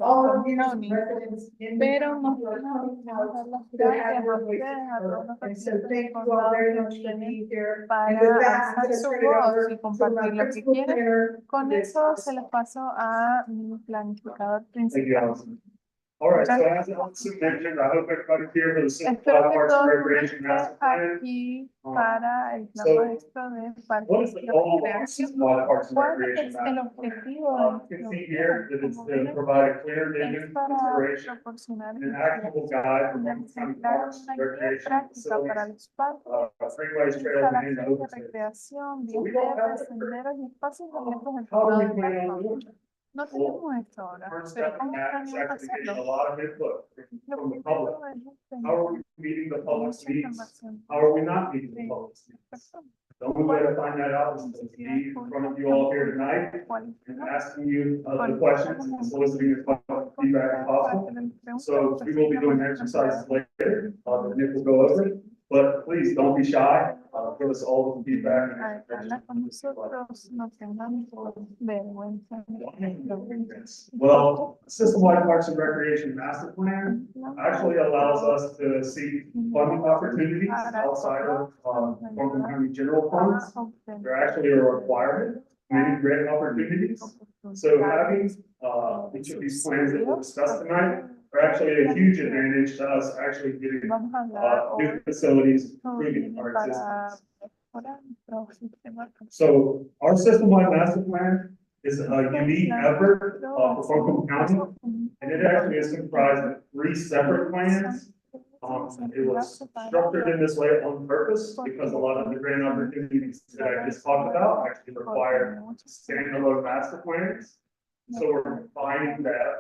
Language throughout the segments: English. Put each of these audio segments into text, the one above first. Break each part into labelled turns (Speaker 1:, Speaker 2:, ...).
Speaker 1: County, pero más que nada queremos dar las gracias a ustedes, a todos los residentes del condado que vienen para alzar su voz y compartir lo que quieren. Con eso se los paso a mi planificador principal.
Speaker 2: All right, so as Allison mentioned, I hope everybody here for the Simple
Speaker 1: Espero que
Speaker 2: Parks
Speaker 1: todo
Speaker 2: and
Speaker 1: el mundo
Speaker 2: Recreation
Speaker 1: esté
Speaker 2: Master Plan.
Speaker 1: aquí para el plan
Speaker 2: So,
Speaker 1: maestro de
Speaker 2: What is
Speaker 1: parques
Speaker 2: the
Speaker 1: y
Speaker 2: goal of our
Speaker 1: recreación.
Speaker 2: Simple Parks and
Speaker 1: ¿Cuál
Speaker 2: Recreation
Speaker 1: es
Speaker 2: Master
Speaker 1: el
Speaker 2: Plan?
Speaker 1: objetivo
Speaker 2: You
Speaker 1: de
Speaker 2: can
Speaker 1: nuestro
Speaker 2: see
Speaker 1: plan?
Speaker 2: here that it's
Speaker 1: Como
Speaker 2: to
Speaker 1: ven,
Speaker 2: provide a clear
Speaker 1: es
Speaker 2: vision,
Speaker 1: para
Speaker 2: consideration,
Speaker 1: proporcionar
Speaker 2: and an actionable guide for
Speaker 1: una
Speaker 2: Orange County
Speaker 1: clara
Speaker 2: parks,
Speaker 1: una guía
Speaker 2: recreation
Speaker 1: práctica para
Speaker 2: facilities,
Speaker 1: los parques,
Speaker 2: freeways, trails, and
Speaker 1: instalaciones de
Speaker 2: open space.
Speaker 1: recreación,
Speaker 2: So we
Speaker 1: vías
Speaker 2: don't have
Speaker 1: verdes,
Speaker 2: it.
Speaker 1: senderos y espacios abiertos en
Speaker 2: How do
Speaker 1: todo
Speaker 2: we
Speaker 1: el
Speaker 2: plan on
Speaker 1: territorio.
Speaker 2: doing it?
Speaker 1: No tenemos esto ahora,
Speaker 2: First
Speaker 1: pero
Speaker 2: step in
Speaker 1: ¿cómo
Speaker 2: that is
Speaker 1: planeamos
Speaker 2: actually getting a
Speaker 1: hacerlo?
Speaker 2: lot of input
Speaker 1: Lo
Speaker 2: from the
Speaker 1: primero
Speaker 2: public.
Speaker 1: es
Speaker 2: How are
Speaker 1: obtener
Speaker 2: we meeting the public's
Speaker 1: mucha
Speaker 2: needs?
Speaker 1: información
Speaker 2: How are we not meeting the
Speaker 1: de
Speaker 2: public's
Speaker 1: las
Speaker 2: needs?
Speaker 1: personas.
Speaker 2: The only way to find that out is to be in front of you all here tonight and asking you the questions and soliciting as much feedback as possible. So we will be doing exercises later, that Nick will go over, but please don't be shy, give us all the feedback.
Speaker 1: Habla con nosotros, no tengan vergüenza.
Speaker 2: Well, System-wide Parks and Recreation Master Plan actually allows us to seek funding opportunities outside of Franklin County General Funds. They're actually a requirement, many grant opportunities. So having each of these plans that we'll discuss tonight are actually a huge advantage to us actually getting new facilities, improving our existing. So our system-wide master plan is a unique effort for Franklin County, and it actually is comprised of 3 separate plans. It was structured in this way on purpose because a lot of the grant opportunities that I just talked about actually require standalone master plans. So we're combining that,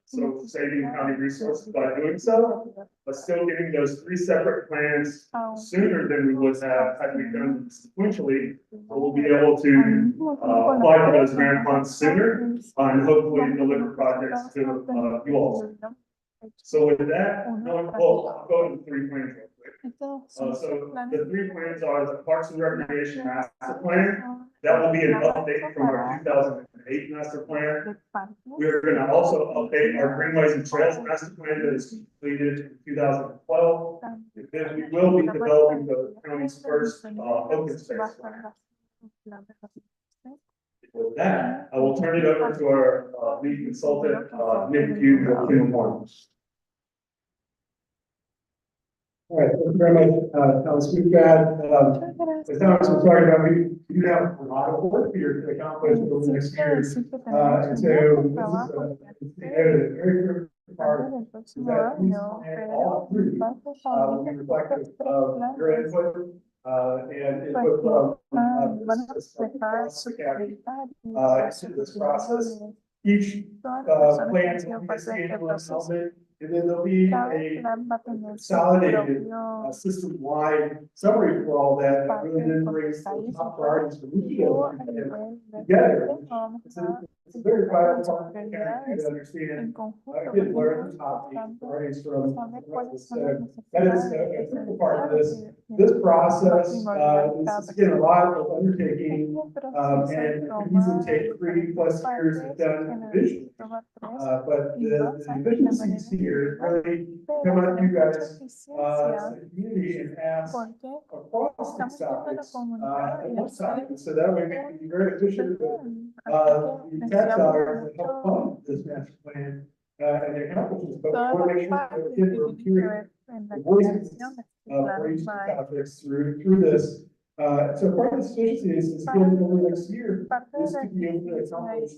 Speaker 2: so saving county resources by doing so, but still getting those 3 separate plans sooner than we would have had we done sequentially. We'll be able to apply for those grant funds sooner and hopefully deliver projects to you all. So with that, I'll go into 3 plans real quick. So the 3 plans are the Parks and Recreation Master Plan. That will be an update from our 2008 master plan. We're going to also update our Greenways and Trails master plan that is completed in 2012. Then we will be developing the county's first open space plan. With that, I will turn it over to our lead consultant, Nick Hughes of Kim Farms.
Speaker 3: All right, thank you very much, Thomas. We've got, as Thomas was talking about, we do have a lot of work here to accomplish over the next year. And so this is a very critical part is that these plans all three will be reflective of your input and input from across the county into this process. Each plan will be a standalone element. And then there'll be a consolidated, system-wide summary for all that. That really then brings the top priorities for each together. It's a very vital part to understand. Again, learn the top priorities from that is a critical part of this. This process is again a lot of undertaking, and it can easily take 3+ years to done individually. But the efficiencies here really come out of you guys as a community and ask across the sides at one side. So that way we can be very efficient with the tax dollars that help fund this master plan and the accomplishments. But we want to make sure that we're hearing the voices for each of the topics through this. So part of this efficiency is again over the next year is to be able to accomplish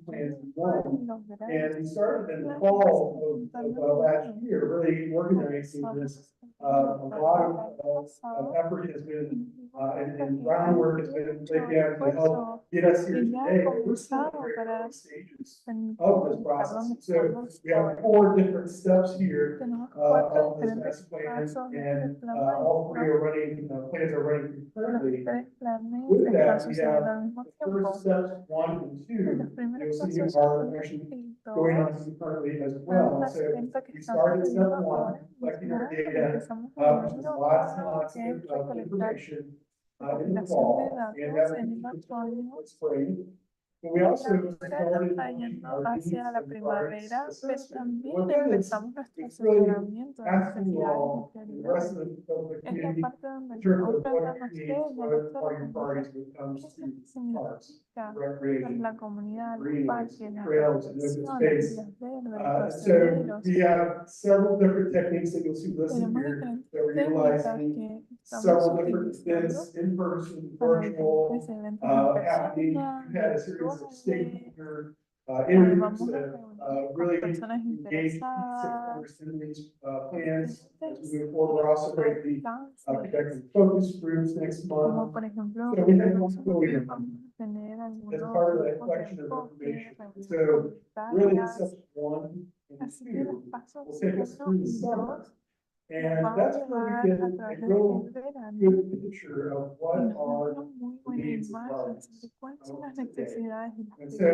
Speaker 3: plans one. And we started in the fall of last year, really organizing this. A lot of effort has been and groundwork has been laid down to help get us here today. We're still in the early stages of this process. So we have 4 different steps here of this master plan, and all 3 are running. Plans are running concurrently. With that, we have the first steps 1 and 2. You'll see are actually going on concurrently as well. So we started step 1, collecting our data, which is lots and lots of information in the fall, and that will be spring. But we also
Speaker 1: Ahora
Speaker 3: started
Speaker 1: está yendo hacia la primavera, pero también
Speaker 3: What that is,
Speaker 1: empezamos nuestro
Speaker 3: it's really
Speaker 1: asesoramiento de
Speaker 3: asking you
Speaker 1: necesidades
Speaker 3: all,
Speaker 1: y
Speaker 3: the rest
Speaker 1: prioridades.
Speaker 3: of the
Speaker 1: Es la
Speaker 3: community,
Speaker 1: parte donde
Speaker 3: in terms
Speaker 1: nos
Speaker 3: of what
Speaker 1: preguntan
Speaker 3: it
Speaker 1: ustedes,
Speaker 3: means,
Speaker 1: el
Speaker 3: what
Speaker 1: resto de
Speaker 3: are
Speaker 1: la
Speaker 3: your
Speaker 1: comunidad,
Speaker 3: priorities when it comes
Speaker 1: qué es
Speaker 3: to
Speaker 1: lo que
Speaker 3: parks,
Speaker 1: significa para
Speaker 3: recreation,
Speaker 1: la comunidad, los
Speaker 3: greenways,
Speaker 1: parques, las
Speaker 3: trails, and open
Speaker 1: recreaciones,
Speaker 3: space.
Speaker 1: vías verdes,
Speaker 3: And
Speaker 1: los
Speaker 3: so
Speaker 1: senderos.
Speaker 3: we have several different techniques that you'll see listed
Speaker 1: Tenemos
Speaker 3: here
Speaker 1: diferentes
Speaker 3: that we're
Speaker 1: técnicas
Speaker 3: utilizing.
Speaker 1: que estamos
Speaker 3: Several different
Speaker 1: utilizando
Speaker 3: events, in person,
Speaker 1: para
Speaker 3: virtual,
Speaker 1: diferentes eventos en
Speaker 3: happening.
Speaker 1: persona,
Speaker 3: We've had a series of
Speaker 1: virtuales.
Speaker 3: stakeholder
Speaker 1: Vamos
Speaker 3: interviews
Speaker 1: a
Speaker 3: that
Speaker 1: reunirnos con
Speaker 3: really
Speaker 1: personas
Speaker 3: engage
Speaker 1: interesadas,
Speaker 3: stakeholders in these plans as
Speaker 1: diferentes
Speaker 3: we move forward. We're also going to be
Speaker 1: alcances,
Speaker 3: conducting focus groups next
Speaker 1: como
Speaker 3: month
Speaker 1: por ejemplo,
Speaker 3: So we have
Speaker 1: el
Speaker 3: one
Speaker 1: próximo
Speaker 3: going
Speaker 1: mes
Speaker 3: in
Speaker 1: vamos a tener
Speaker 3: as
Speaker 1: algunos
Speaker 3: part of that
Speaker 1: grupos de
Speaker 3: collection of
Speaker 1: enfoque,
Speaker 3: information.
Speaker 1: reuniones
Speaker 3: So really, it's
Speaker 1: comunitarias,
Speaker 3: step one and
Speaker 1: así que los
Speaker 3: two
Speaker 1: pasos
Speaker 3: will take us
Speaker 1: 1
Speaker 3: through the
Speaker 1: y 2
Speaker 3: summer.
Speaker 1: nos
Speaker 3: And
Speaker 1: van a
Speaker 3: that's where we
Speaker 1: llevar
Speaker 3: get
Speaker 1: a
Speaker 3: a
Speaker 1: través
Speaker 3: real
Speaker 1: del verano
Speaker 3: good picture of
Speaker 1: y
Speaker 3: what
Speaker 1: nos da
Speaker 3: are
Speaker 1: una muy
Speaker 3: the
Speaker 1: buena
Speaker 3: needs of
Speaker 1: imagen
Speaker 3: parks
Speaker 1: sobre cuáles son las
Speaker 3: today.
Speaker 1: necesidades y las
Speaker 3: And
Speaker 1: prioridades
Speaker 3: so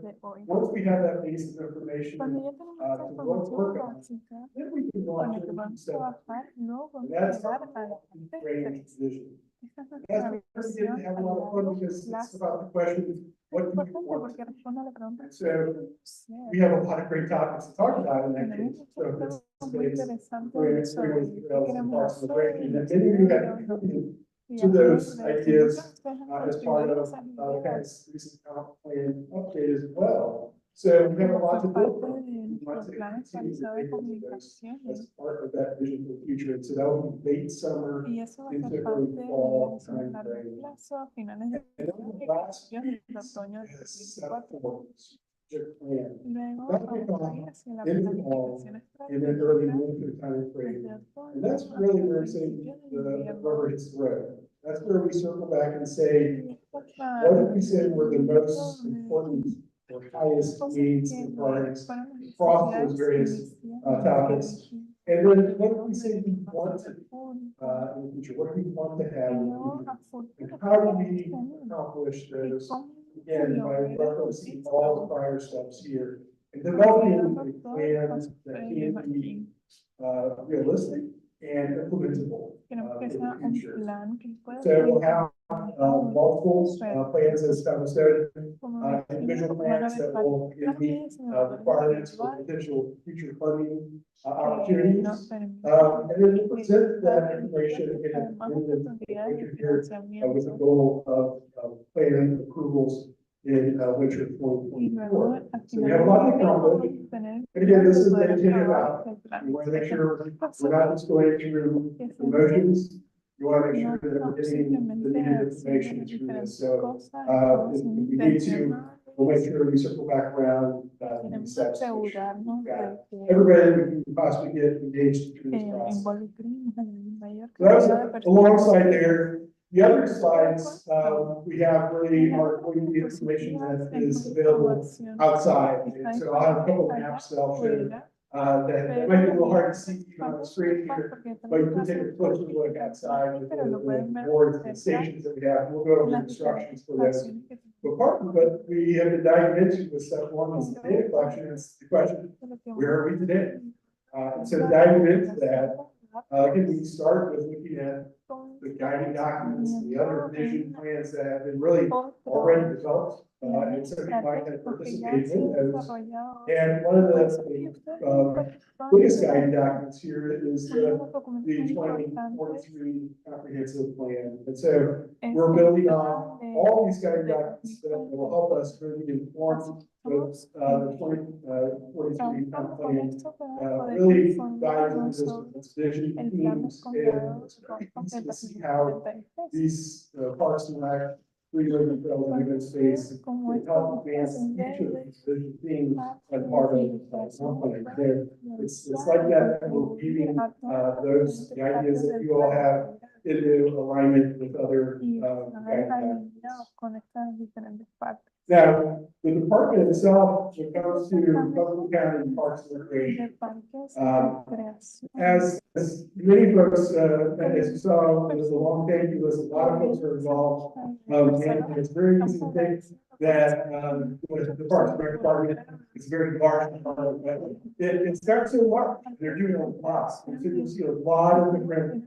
Speaker 1: de hoy.
Speaker 3: once we have that base of information
Speaker 1: Cuando ya tenemos esta
Speaker 3: to
Speaker 1: información
Speaker 3: work on,
Speaker 1: básica
Speaker 3: then we can
Speaker 1: con
Speaker 3: launch
Speaker 1: la que
Speaker 3: into
Speaker 1: vamos a
Speaker 3: step
Speaker 1: trabajar, luego
Speaker 3: And
Speaker 1: vamos a
Speaker 3: that's
Speaker 1: llegar
Speaker 3: our
Speaker 1: a la parte
Speaker 3: range
Speaker 1: 3.
Speaker 3: vision.
Speaker 1: Esta es
Speaker 3: That's
Speaker 1: nuestra
Speaker 3: where we get
Speaker 1: visión
Speaker 3: to have
Speaker 1: a
Speaker 3: a lot of fun
Speaker 1: largo
Speaker 3: because it's
Speaker 1: plazo.
Speaker 3: about the question, what do you
Speaker 1: Importante
Speaker 3: want?
Speaker 1: porque responde a la pregunta
Speaker 3: So,
Speaker 1: ¿qué queremos ser?
Speaker 3: We have a lot of great topics to talk about in that
Speaker 1: Tenemos
Speaker 3: case.
Speaker 1: muchos
Speaker 3: So
Speaker 1: temas
Speaker 3: it's
Speaker 1: muy
Speaker 3: space,
Speaker 1: interesantes sobre qué queremos hacer,
Speaker 3: and
Speaker 1: los
Speaker 3: then many of you have
Speaker 1: senderos, los
Speaker 3: contributed to
Speaker 1: vías
Speaker 3: those
Speaker 1: verdes, y muchos de
Speaker 3: ideas
Speaker 1: ustedes han
Speaker 3: as part
Speaker 1: contribuido a
Speaker 3: of
Speaker 1: esas
Speaker 3: the
Speaker 1: ideas
Speaker 3: parents' recent comp plan update as well. So we have a
Speaker 1: como
Speaker 3: lot to
Speaker 1: por
Speaker 3: build
Speaker 1: parte
Speaker 3: from.
Speaker 1: de
Speaker 3: We want
Speaker 1: nuestro
Speaker 3: to
Speaker 1: plan
Speaker 3: continue to
Speaker 1: actualizado de
Speaker 3: dig into those as
Speaker 1: comunicaciones.
Speaker 3: part of that vision for the future. And so that will be late summer
Speaker 1: Y eso va a
Speaker 3: into
Speaker 1: ser
Speaker 3: early
Speaker 1: parte de
Speaker 3: fall
Speaker 1: la visión a largo
Speaker 3: timeframe.
Speaker 1: plazo, a finales de
Speaker 3: And then the
Speaker 1: y
Speaker 3: last
Speaker 1: principios de
Speaker 3: piece
Speaker 1: otoño de
Speaker 3: is set
Speaker 1: 2024.
Speaker 3: for strategic plan.
Speaker 1: Luego
Speaker 3: That
Speaker 1: vamos
Speaker 3: will
Speaker 1: a ir
Speaker 3: come
Speaker 1: hacia la
Speaker 3: in the fall
Speaker 1: planificación
Speaker 3: in an early
Speaker 1: estratégica
Speaker 3: winter timeframe.
Speaker 1: desde
Speaker 3: And
Speaker 1: otoño
Speaker 3: that's
Speaker 1: hasta
Speaker 3: really where it's
Speaker 1: principios de
Speaker 3: the
Speaker 1: invierno.
Speaker 3: rubber hits the road. That's where we circle back and say,
Speaker 1: Y esta es
Speaker 3: what did we say were the
Speaker 1: momento
Speaker 3: most
Speaker 1: donde
Speaker 3: important or highest
Speaker 1: cosas
Speaker 3: needs
Speaker 1: que
Speaker 3: and priorities
Speaker 1: fueron las
Speaker 3: across those
Speaker 1: necesidades
Speaker 3: various
Speaker 1: iniciales
Speaker 3: topics?
Speaker 1: que dijimos
Speaker 3: And then what did
Speaker 1: alrededor
Speaker 3: we say
Speaker 1: de
Speaker 3: we
Speaker 1: la
Speaker 3: wanted
Speaker 1: pública
Speaker 3: in the future? What do we want to have
Speaker 1: y
Speaker 3: in the
Speaker 1: luego
Speaker 3: future?
Speaker 1: a futuro
Speaker 3: And how do
Speaker 1: qué
Speaker 3: we
Speaker 1: tenemos
Speaker 3: accomplish
Speaker 1: y
Speaker 3: those?
Speaker 1: cómo
Speaker 3: Again, by
Speaker 1: logramos
Speaker 3: referencing
Speaker 1: esto.
Speaker 3: all the prior steps here and developing a
Speaker 1: Considerando todos los
Speaker 3: plan
Speaker 1: pasos
Speaker 3: that
Speaker 1: previos
Speaker 3: can be
Speaker 1: aquí.
Speaker 3: realistic and implementable
Speaker 1: Queremos que
Speaker 3: for
Speaker 1: sea
Speaker 3: the
Speaker 1: un
Speaker 3: future.
Speaker 1: plan que pueda
Speaker 3: So
Speaker 1: ser
Speaker 3: we'll have
Speaker 1: implementado,
Speaker 3: multiple
Speaker 1: pero
Speaker 3: plans as Thomas said,
Speaker 1: como
Speaker 3: individual
Speaker 1: decimos, van a
Speaker 3: plans
Speaker 1: haber
Speaker 3: that will
Speaker 1: varios
Speaker 3: indicate
Speaker 1: planes individuales
Speaker 3: requirements for
Speaker 1: individuales
Speaker 3: potential future funding
Speaker 1: que nos
Speaker 3: opportunities.
Speaker 1: permiten
Speaker 3: And then we'll present that
Speaker 1: dar
Speaker 3: information in
Speaker 1: además
Speaker 3: in the
Speaker 1: oportunidades de
Speaker 3: winter here with the
Speaker 1: financiamiento
Speaker 3: goal of plan approvals in winter
Speaker 1: y luego
Speaker 3: 2024.
Speaker 1: al
Speaker 3: So we
Speaker 1: final
Speaker 3: have a
Speaker 1: del
Speaker 3: lot to
Speaker 1: tiempo
Speaker 3: accomplish.
Speaker 1: vamos a tener
Speaker 3: And again, this is
Speaker 1: poder
Speaker 3: dedicated
Speaker 1: aprobar
Speaker 3: out.
Speaker 1: el plan.
Speaker 3: We want to make
Speaker 1: Este
Speaker 3: sure
Speaker 1: paso
Speaker 3: we're not just going through
Speaker 1: que
Speaker 3: the
Speaker 1: se
Speaker 3: motions. You want to make
Speaker 1: no
Speaker 3: sure that we're
Speaker 1: estamos
Speaker 3: getting the
Speaker 1: simplemente
Speaker 3: needed
Speaker 1: haciendo
Speaker 3: information
Speaker 1: las
Speaker 3: through
Speaker 1: diferentes
Speaker 3: this. So
Speaker 1: cosas,
Speaker 3: if
Speaker 1: estamos
Speaker 3: we need to, we'll make
Speaker 1: intencionales,
Speaker 3: sure we circle back around these
Speaker 1: queremos
Speaker 3: steps. to make sure
Speaker 1: asegurarnos
Speaker 3: we've got
Speaker 1: de que
Speaker 3: everybody that we can possibly get engaged through this process.
Speaker 1: involucremos a la mayor
Speaker 3: So that's
Speaker 1: cantidad de personas
Speaker 3: alongside
Speaker 1: posible.
Speaker 3: there. The other slides, we have really are going to be information that is available outside. And so I'll have a couple of maps that I'll show that might be a little hard to see on the screen here, but you can take a closer look outside with the boards and stations that we have. We'll go over instructions for those. But part of what we have to dive into with step one is the data collection. It's the question, where are we today? So diving into that, can we start with looking at the guiding documents, the other vision plans that have been really already developed, and so people might have participated in those. And one of the biggest guiding documents here is the 2043 comprehensive plan. And so we're building on all these guiding documents that will help us really inform the 2043 comp plan. Really dive into this vision themes and it's easy to see how these parks and rec, freeway trails and open space can help advance each of these vision themes as part of one plan. There, it's like that, and we're weaving those the ideas that you all have into alignment with other guiding documents. Now, the department itself, when it comes to Buckingham County Parks and Recreation, as many folks, as you saw, there's a long thank you list, a lot of folks are involved. And it's very easy to think that, the Parks and Rec department is very large. It starts so large, they're doing a lot. And so you'll see a lot of different,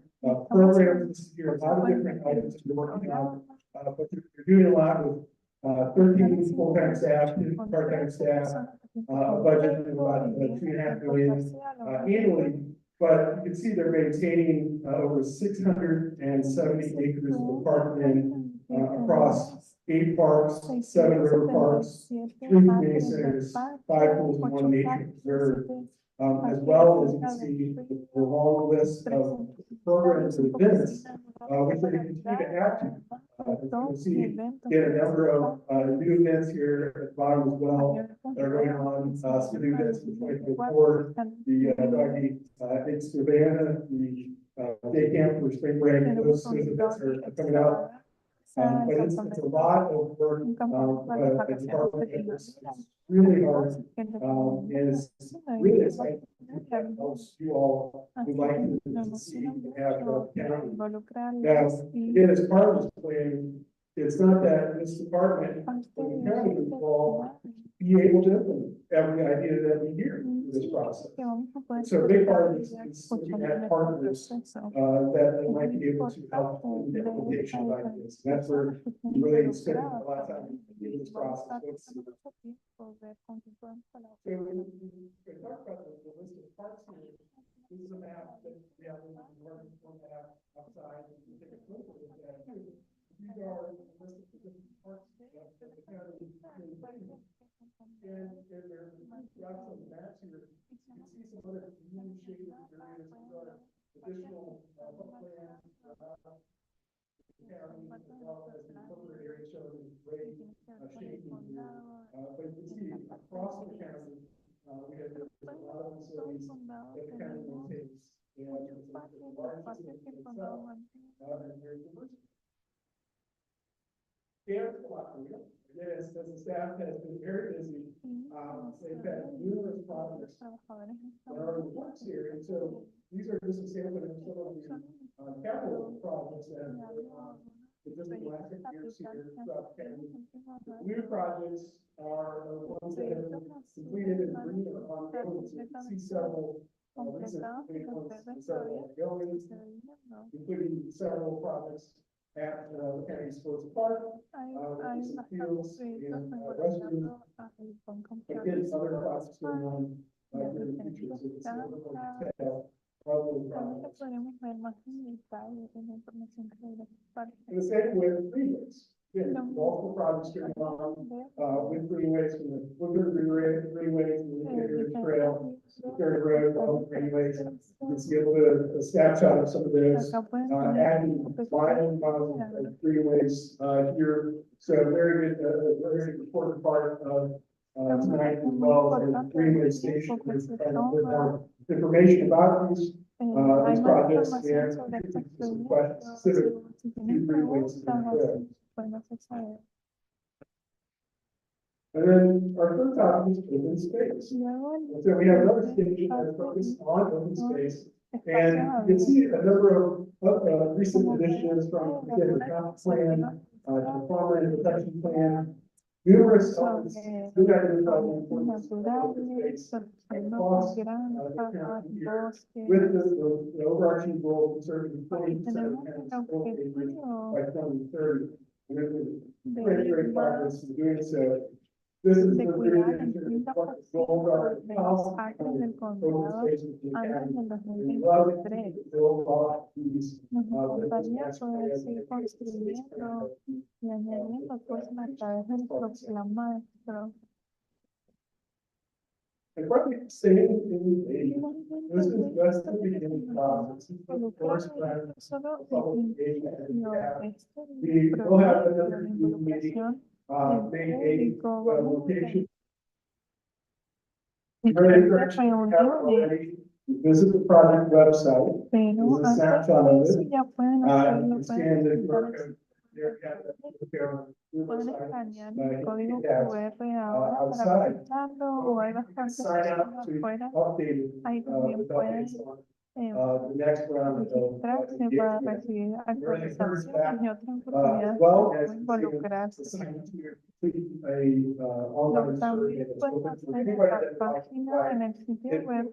Speaker 3: programs, this year, a lot of different items that you're working on. But you're doing a lot with 13 full-time staff, 2 part-time staff, a budget of about $2.5 million annually. But you can see they're maintaining over 670 acres of parkland across 8 parks, 7 river parks, 3 community centers, 5 pools, and 1 nature reserve. As well as you can see the long list of programs and events, which they continue to add to. As you can see, get a number of new events here at the bottom as well that are going on. Some new events in 2024, the doggy in Savannah, the day camp for spring break, those events are coming out. But it's a lot of work. The department is really hard, and it's really exciting. That helps you all. We'd like to see you have county. Now, again, as part of this plan, it's not that this department, when the county is involved, be able to implement every idea that we hear in this process. So a big part of this is looking at partners that might be able to help in the implementation of ideas. That's where we really spend a lot of time in this process. So we talk about the list of parts here. This is a map that we have in the morning outside. You can take a look at that too. These are the list of different parts that the county is doing. And there's lots of maps here. You can see some other green shaded areas. These are additional plans the county, as well as the corporate area shown in gray shading here. But you can see across the county, we have a lot of facilities that the county maintains. And it's the largest in itself, and very diverse. Again, as the staff has been very busy, they've had numerous projects that are in the works here. And so these are just a sample of some of the capital projects that are going on. Just the last years here throughout the county. The new projects are the ones that have been completed and green or ongoing. So you can see several recent ones that are ongoing, including several projects at the county sports park, with some fields and restrooms. Again, other projects going on in the future. So it's a little more detail of those projects. And the same with freeways. Again, multiple projects going on with freeways, from the Woodward Freeway to the Heritage Trail, Third Road, all the freeways. You can see a little bit of a snapshot of some of those, adding miles of freeways here. So very good, a very important part of tonight, as well as the freeway station. With more information about these projects and some questions specific to freeways. And then our third topic is open space. And so we have another station that's focused on open space. And you can see a number of recent initiatives from the comp plan, to the farmland protection plan, numerous elements that identify the importance of open space across the county here, with the overarching goal of conserving 40% of the county's full acreage by 2030. And there's great progress in doing so. This is the really what the goals are, policy open space with the county. We love to build off these and probably staying in the this is just the beginning process. This is the first round of public engagement that we will have another meeting, May 8th, location. Visit the project website. There's a snapshot of it. Scan the QR code.
Speaker 1: Pueden escanear el código QR ahora para visitarlo o hay bastantes personas afuera. Ahí también pueden registrarse para recibir actualizaciones y otras oportunidades para involucrarse. También pueden hacer esta página en el sitio web.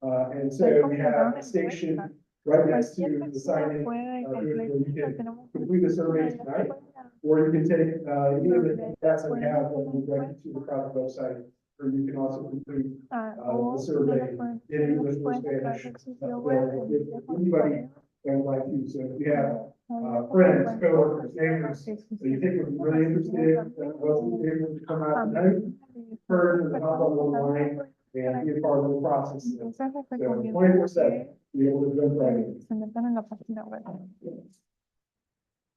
Speaker 3: And so we have a station right next to
Speaker 1: Cualquier
Speaker 3: the
Speaker 1: persona
Speaker 3: sign-in.
Speaker 1: puede completar,
Speaker 3: You
Speaker 1: lo
Speaker 3: can
Speaker 1: tenemos
Speaker 3: complete the survey tonight, or you can take, any of the stats that we have and direct you to the project website, or you can also complete,
Speaker 1: o
Speaker 3: the survey in English or
Speaker 1: pueden entrar
Speaker 3: Spanish.
Speaker 1: al sitio web en
Speaker 3: If
Speaker 1: idioma
Speaker 3: anybody
Speaker 1: español.
Speaker 3: that would like to, so if you have friends, coworkers, neighbors, that you think would be really interested, that wasn't able to come out tonight, turn and hop on online and be a part of the process.
Speaker 1: Entonces les
Speaker 3: So
Speaker 1: recomiendo
Speaker 3: 24/7,
Speaker 1: que
Speaker 3: be able to jump right in.
Speaker 1: se metan en la página web.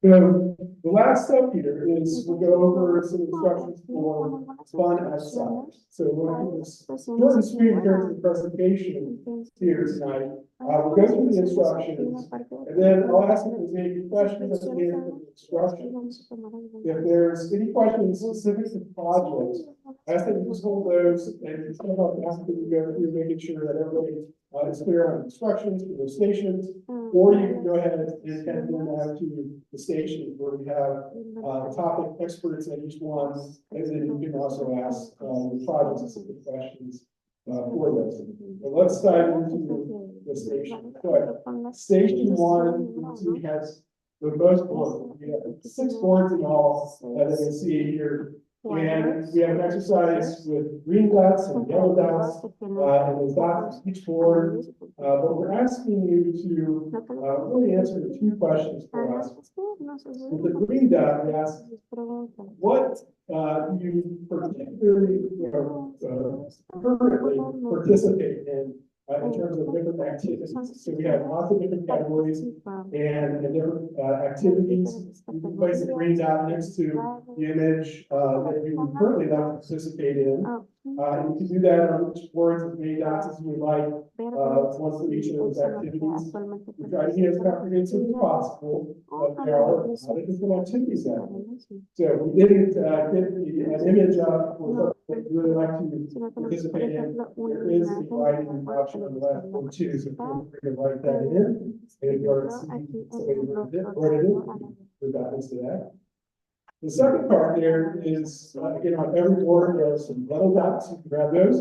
Speaker 3: So the last step here is we'll go over some instructions for fun exercise. So we'll do this short and sweet in terms of the presentation here tonight. We'll go through the instructions, and then I'll ask if there's any questions at the end of the instructions. If there's any questions specific to projects, I ask that you just hold those and step up after we go through, making sure that everybody is clear on instructions for those stations. Or you can go ahead and head in out to the station where we have topic experts at each one, and then you can also ask the project specific questions for those. But let's dive into the station. So, station one, you can see has the most boards. We have 6 boards in all, as you can see here. And we have an exercise with green dots and yellow dots, and there's dots on each board. But we're asking you to really answer 2 questions for us. With the green dot, we ask what you particularly, currently participate in terms of different activities. So we have lots of different categories and different activities. You can place a green dot next to the image that you currently like to participate in. You can do that on each board as many dots as you like, one for each of those activities. We try to be as comprehensive as possible, but there are a lot of different activities out there. So if we didn't get an image up for something that you really like to participate in, there is a writing option on the left one too, so feel free to write that in. And if you are seeing somebody wrote it in, we've got this to that. The second part there is, again, on every board, there are some yellow dots, you can grab those.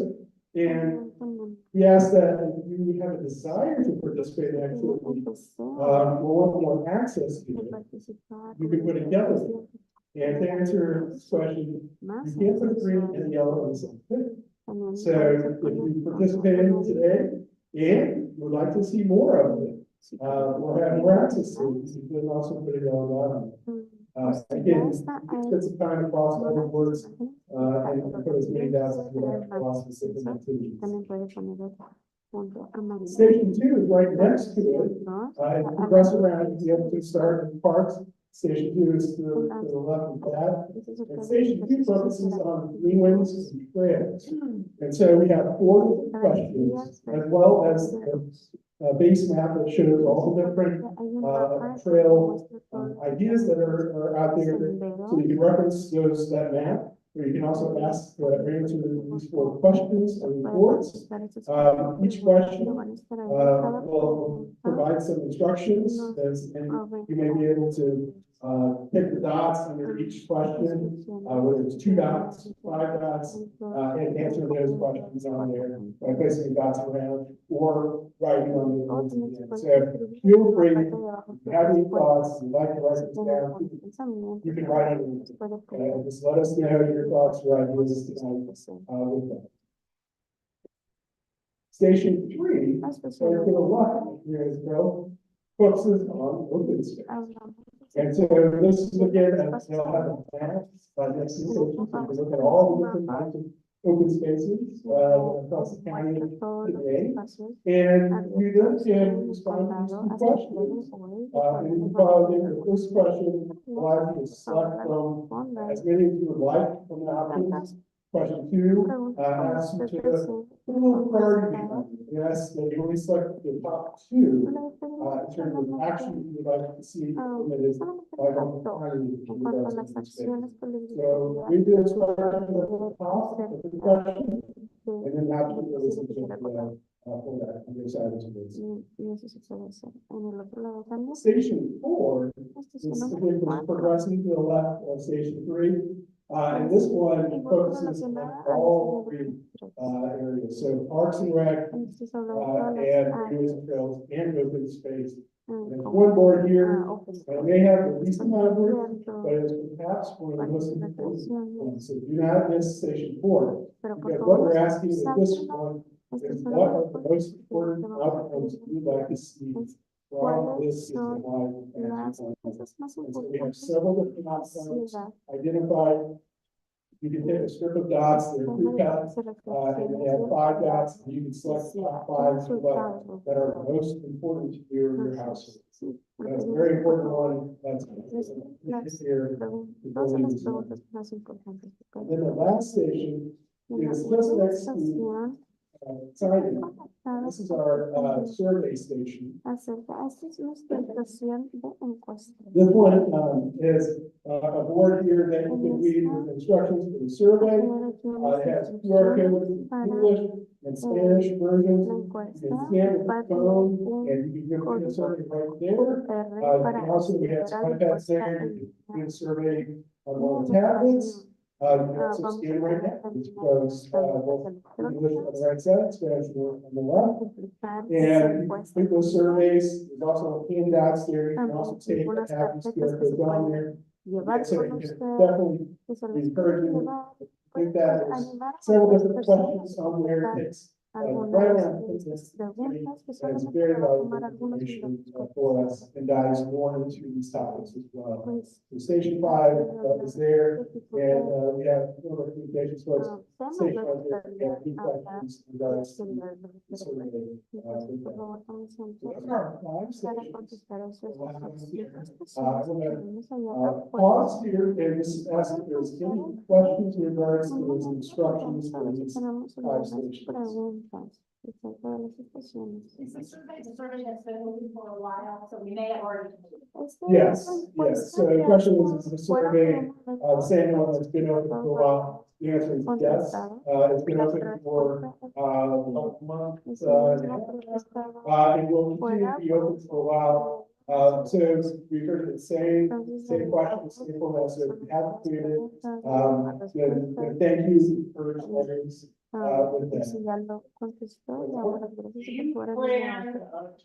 Speaker 3: And we ask that if you have a desire to participate in activity, or want more access to it, you can put a yellow. And to answer this question, you can't put green and yellow in the same thing. So if you participated today and would like to see more of it, or have more access to it, you can also put a yellow dot on it. Again, spend some time across all the boards, and put as many dots as you like across the different activities. Station 2 is right next to it. If you progress around, you'll be able to start in parks. Station 2 is to the left of that. And station 2 focuses on greenways and trails. And so we have 4 different questions, as well as a base map that shows all the different trail ideas that are out there. So you can reference that map, or you can also ask answer these 4 questions or reports. Each question will provide some instructions, and you may be able to pick the dots under each question, whether it's 2 dots, 5 dots, and answer those questions on there by placing the dots around or writing on the boards at the end. So feel free, if you have any thoughts, you'd like to write them down, you can write on it. Just let us know your thoughts or ideas tonight with that. Station 3, or to the left here as well, focuses on open space. And so this is again, they'll have a plan next to the station, so you can look at all the different kinds of open spaces across the county today. And you then can respond to these 2 questions. And you follow the first question allows you to select from as many as you would like from the options. Question 2 asks you to put a little priority behind it. Yes, that you only select the top 2 in terms of actions you would like to see implemented by the county. So we do instruction at the top of the question, and then after the listen for that on the side of the station 4 is again progressing to the left of station 3. And this one focuses on all three areas, so Parks and Rec, and Areas Trails and open space. And there's one board here, and it may have the least amount of work, but it's perhaps one of the most important ones. So do not miss station 4, because what we're asking in this one is what are the most important outcomes you'd like to see from this system-wide action plan. And so we have several different outcomes identified. You can take a strip of dots, they're pre-cut, and they have 5 dots, and you can select the top 5 that are the most important to you in your household. That's a very important one, that's here. And then the last station is just next to Simon. This is our survey station. This one is a board here that you can read with instructions for the survey. It has QR codes in English and Spanish versions. You can scan with your phone and you can go to the survey right there. You can also, we have some iPads there. You can do the survey on one of the tablets. You can also scan right now, which goes both English on the right side, Spanish on the left. And you can complete those surveys. There's also handouts there. You can also take and have these QR codes on there. So you can definitely encourage you to complete that. There's several different questions on there. It's right around business. And it's very valuable information for us and dives more into these topics as well. So station 5 is there, and we have a number of communications folks. Station 5 there, we have feedback in regards to the survey. Pause here and just ask if there's any questions in regards to those instructions for these 5 stations.
Speaker 4: It's a survey that's been moving for a while, so we may have already.
Speaker 3: Yes, yes. So the question is the survey, the same one that's been open for a while? The answer is yes. It's been open for a month and will continue to be open for a while. So we've heard the same questions, same format. So if you haven't created, then thank you for with that.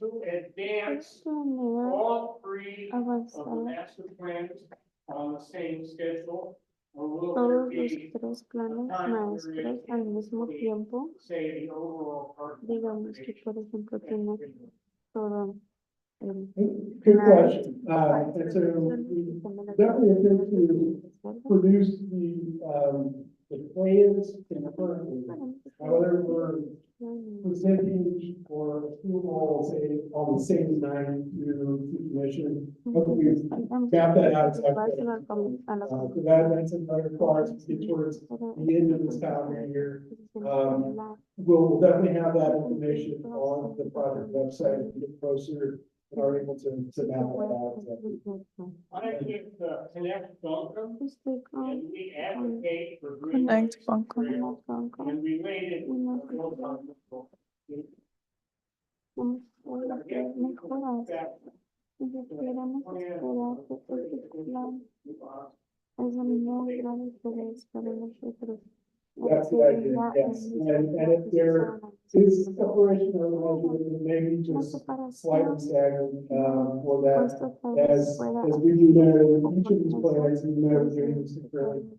Speaker 5: To advance all 3 of the master plans on the same schedule? Or will there be time period say the overall part?
Speaker 3: Good question. And so we definitely intend to produce the plans concurrently. However, we're presenting for approval, say, on the same night to the commission. Hopefully, we map that out exactly. So that's another part to get towards the end of this calendar year. We'll definitely have that information on the project website as we get closer and are able to map that out.
Speaker 5: I think Connect Bunkum, and we advocate for green
Speaker 1: Connect
Speaker 5: trail and related.
Speaker 3: That's the idea, yes. And if there is separation or maybe just slightly staggered for that, as we do know, each of these plans, we know doing this concurrently.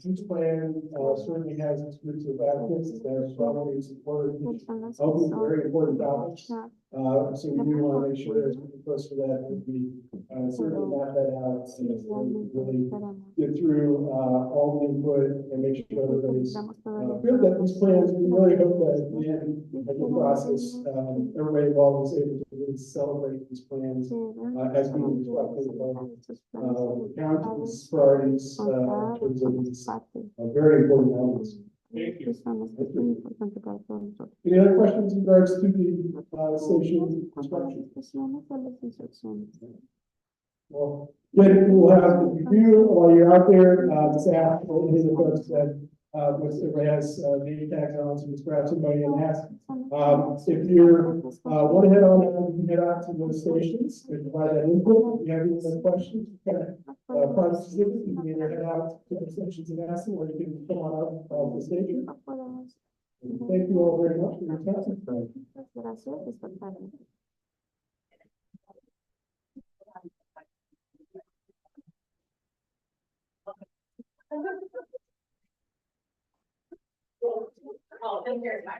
Speaker 3: Each plan certainly has its groups of advocates that are strongly supportive. Those are very important topics. So we do want to make sure as we get close to that, we certainly map that out and really get through all the input and make sure everybody's good that these plans. We really hope that at the end of the process, everybody involved is able to really celebrate these plans as we reflect on county's priorities in terms of these very important elements.
Speaker 5: Thank you.
Speaker 3: Any other questions in regards to the station construction? Well, good. We'll have the review while you're out there. Just ask any of the folks that which has, name tags on, so just grab somebody and ask. If you're, want to head on down, you can head out to those stations and provide that input. If you have any other questions, private citizens, you can either head out to the stations and ask them, or you can come on up, the station. Thank you all very much for your time.
Speaker 1: Gracias, esta tarde.
Speaker 4: Oh, and here's my.